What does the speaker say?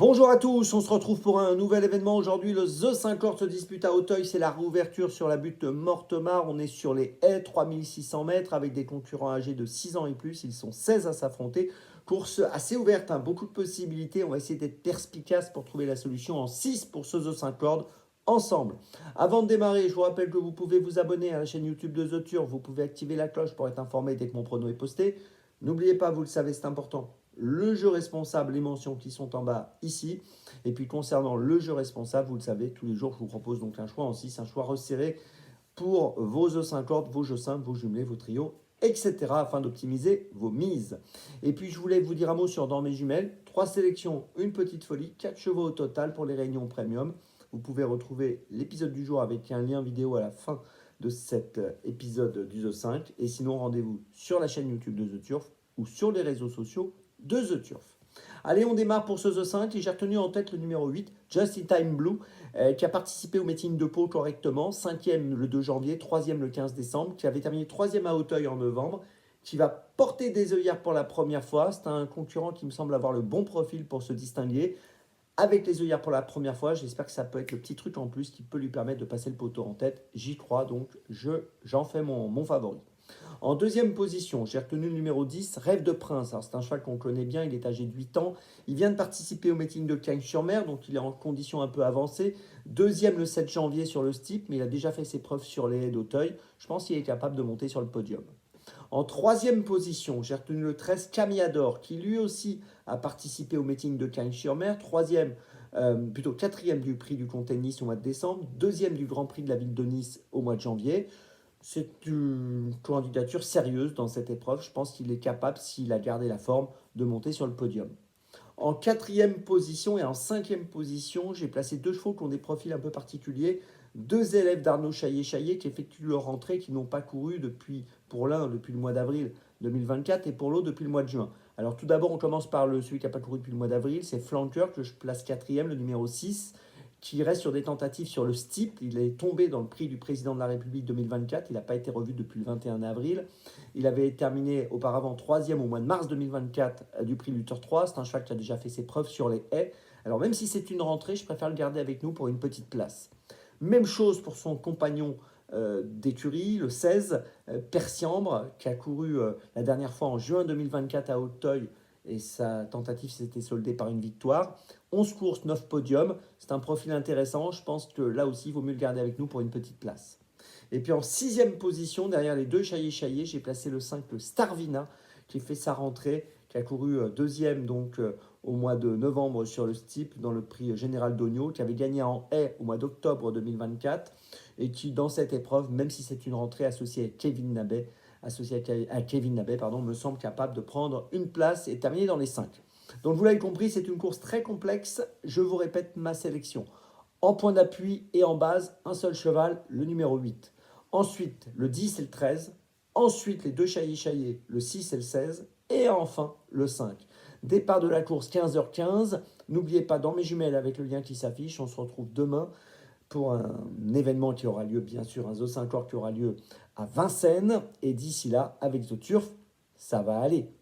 Bonjour à tous, on se retrouve pour un nouvel événement. Aujourd'hui, le The 50 se dispute à Auteuil. C'est la réouverture sur la butte de Mortemart. On est sur les haies, 3600 mètres, avec des concurrents âgés de 6 ans et plus. Ils sont 16 à s'affronter. Course assez ouverte, hein, beaucoup de possibilités. On va essayer d'être perspicace pour trouver la solution en 6 pour ce The 50 ensemble. Avant de démarrer, je vous rappelle que vous pouvez vous abonner à la chaîne YouTube de The Turf. Vous pouvez activer la cloche pour être informé dès que mon prono est posté. N'oubliez pas, vous le savez, c'est important, le jeu responsable, les mentions qui sont en bas ici. Et puis concernant le jeu responsable, vous le savez, tous les jours, je vous propose donc un choix en 6, un choix resserré pour vos œufs 50, vos jeux simples, vos jumelés, vos trios, etc. afin d'optimiser vos mises. Et puis je voulais vous dire un mot sur Dans mes jumelles. 3 sélections, une petite folie, 4 chevaux au total pour les réunions premium. Vous pouvez retrouver l'épisode du jour avec un lien vidéo à la fin de cet épisode du The 5. Et sinon, rendez-vous sur la chaîne YouTube de The Turf ou sur les réseaux sociaux de The Turf. Allez, on démarre pour ce The 5 et j'ai retenu en tête le numéro 8, Just in Time Blue, qui a participé au meeting de Pau correctement, 5e le 2 janvier, 3e le 15 décembre, qui avait terminé 3e à Auteuil en novembre, qui va porter des œillères pour la première fois. C'est un concurrent qui me semble avoir le bon profil pour se distinguer. Avec les œillères pour la première fois, j'espère que ça peut être le petit truc en plus qui peut lui permettre de passer le poteau en tête. J'y crois, donc j'en fais mon favori. En deuxième position, j'ai retenu le numéro 10, Rêve de Prince. Alors, c'est un cheval qu'on connaît bien, il est âgé de 8 ans. Il vient de participer au meeting de Cagnes-sur-Mer, donc il est en condition un peu avancée. Deuxième le 7 janvier sur le steep, mais il a déjà fait ses preuves sur les haies d'Auteuil. Je pense qu'il est capable de monter sur le podium. En troisième position, j'ai retenu le 13, Camiador, qui lui aussi a participé au meeting de Cagnes-sur-Mer. Quatrième du prix du Comté de Nice au mois de décembre. Deuxième du Grand Prix de la ville de Nice au mois de janvier. C'est une candidature sérieuse dans cette épreuve. Je pense qu'il est capable, s'il a gardé la forme, de monter sur le podium. En quatrième position et en cinquième position, j'ai placé 2 chevaux qui ont des profils un peu particuliers. 2 élèves d'Arnaud Chaillet qui effectuent leur rentrée, qui n'ont pas couru pour l'un depuis le mois d'avril 2024 et pour l'autre depuis le mois de juin. Alors tout d'abord, on commence par celui qui n'a pas couru depuis le mois d'avril, c'est Flanker que je place 4e, le numéro 6, qui reste sur des tentatives sur le steep. Il est tombé dans le prix du président de la République 2024. Il n'a pas été revu depuis le 21 avril. Il avait terminé auparavant 3e au mois de mars 2024 du prix Luther 3. C'est un cheval qui a déjà fait ses preuves sur les haies. Alors même si c'est une rentrée, je préfère le garder avec nous pour une petite place. Même chose pour son compagnon d'écurie, le 16, Persiambre, qui a couru la dernière fois en juin 2024 à Auteuil, et sa tentative s'était soldée par une victoire. 11 courses, 9 podiums, c'est un profil intéressant. Je pense que là aussi, il vaut mieux le garder avec nous pour une petite place. Et puis en 6e position, derrière les 2 Chaillet, j'ai placé le 5, le Starvina, qui fait sa rentrée, qui a couru 2e donc au mois de novembre sur le steep dans le prix général d'Ogno, qui avait gagné en haie au mois d'octobre 2024 et qui, dans cette épreuve, même si c'est une rentrée associée à Kevin Nabet, me semble capable de prendre une place et terminer dans les 5. Donc vous l'avez compris, c'est une course très complexe. Je vous répète ma sélection. En point d'appui et en base, un seul cheval, le numéro 8. Ensuite, le 10 et le 13. Ensuite, les 2 Chaillet, le 6 et le 16. Et enfin, le 5. Départ de la course 15h15. N'oubliez pas, Dans mes jumelles avec le lien qui s'affiche. On se retrouve demain pour un événement qui aura lieu, bien sûr, un The 50 qui aura lieu à Vincennes. Et d'ici là, avec The Turf, ça va aller.